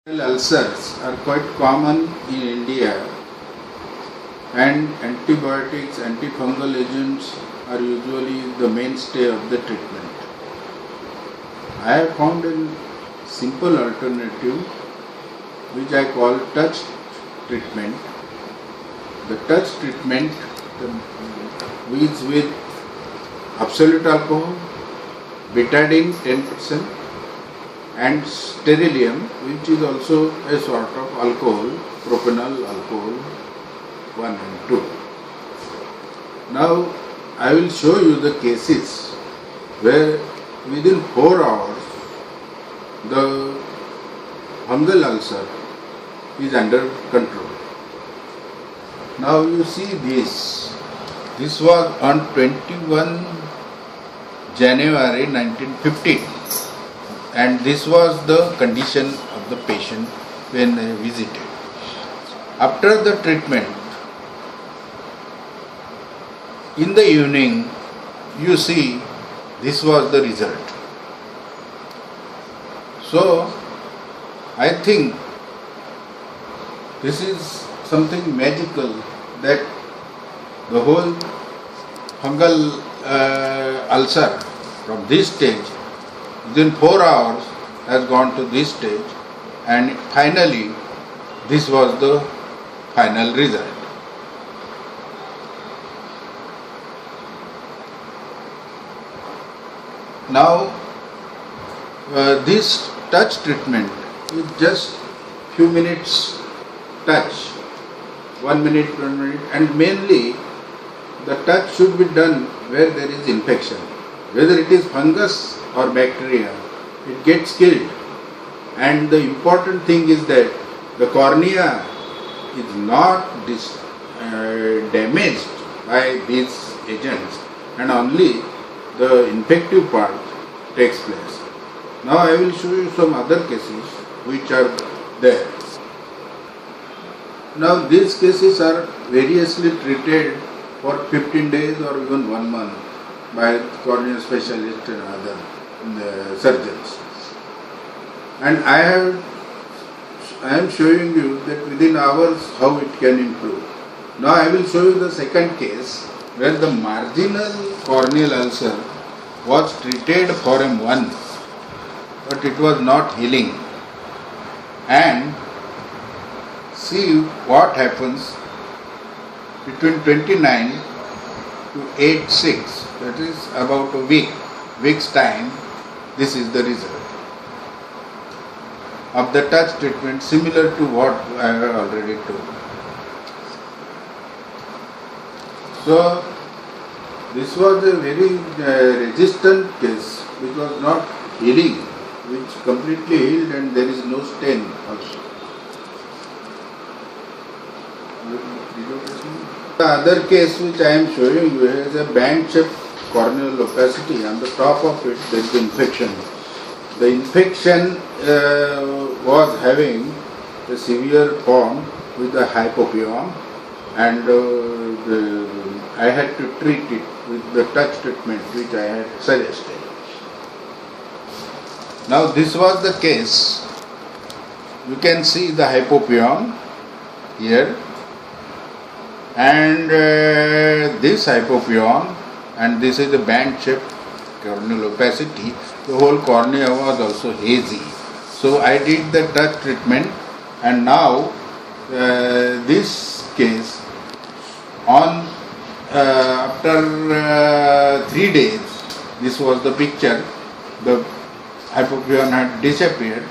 Ulcers are quite common in India, and antibiotics, antifungal agents are usually the mainstay of the treatment. I have found a simple alternative which I call touch treatment. The touch treatment is with absolute alcohol, betadine 10%, and sterilium, which is also a sort of alcohol, propanol alcohol 1 and 2. Now I will show you the cases where within 4 hours the fungal ulcer is under control. Now you see this was on 21 January 1915. And this was the condition of the patient when I visited. After the treatment, in the evening, you see this was the result. So, I think this is something magical that the whole fungal ulcer from this stage within 4 hours has gone to this stage, and finally this was the final result. Now this touch treatment is just few minutes touch, 1 minute, and mainly the touch should be done where there is infection. Whether it is fungus or bacteria, it gets killed. And the important thing is that the cornea is not damaged by these agents, and only the infective part takes place. Now I will show you some other cases which are there. Now these cases are variously treated for 15 days or even 1 month by corneal specialists and other surgeons. And I am showing you that within hours how it can improve. Now I will show you the second case where the marginal corneal ulcer was treated for a month, but it was not healing. And see what happens between 29 to 8/6, that is about a week's time. This is the result of the touch treatment, similar to what I have already told. So this was a very resistant case, which was not healing, which completely healed, and there is no stain also. The other case which I am showing you is a band-shaped corneal opacity. On the top of it there is infection. The infection was having a severe form with a hypopyon, and I had to treat it with the touch treatment which I had suggested. Now this was the case. You can see the hypopyon here, and this hypopyon, and this is a band-shaped corneal opacity. The whole cornea was also hazy. So I did the touch treatment, and now this case, on after 3 days, this was the picture. The hypopyon had disappeared,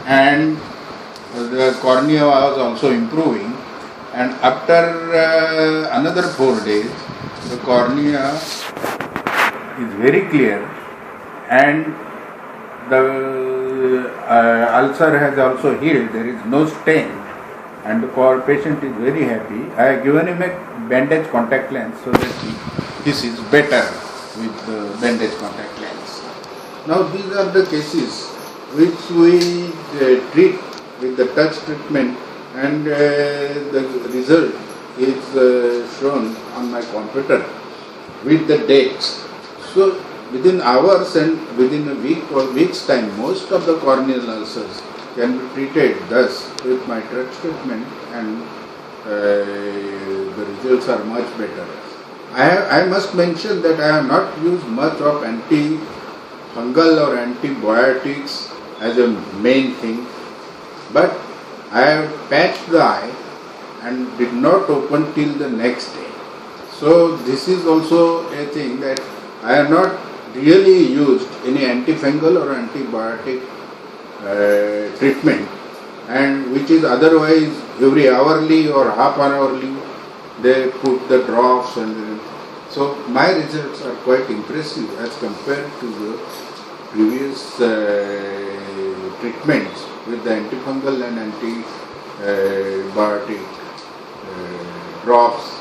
and the cornea was also improving. And after another 4 days, the cornea is very clear, and the ulcer has also healed. There is no stain, and the patient is very happy. I have given him a bandage contact lens so that this is better with the bandage contact lens. Now these are the cases which we treat with the touch treatment, and the result is shown on my computer with the dates. So within hours and within a week or week's time, most of the corneal ulcers can be treated thus with my drug treatment, and the results are much better. I must mention that I have not used much of antifungal or antibiotics as a main thing, but I have patched the eye and did not open till the next day. So this is also a thing that I have not really used any antifungal or antibiotic treatment, and which is otherwise every hourly or half an hourly they put the drops, and so my results are quite impressive as compared to the previous treatments with the antifungal and antibiotic drops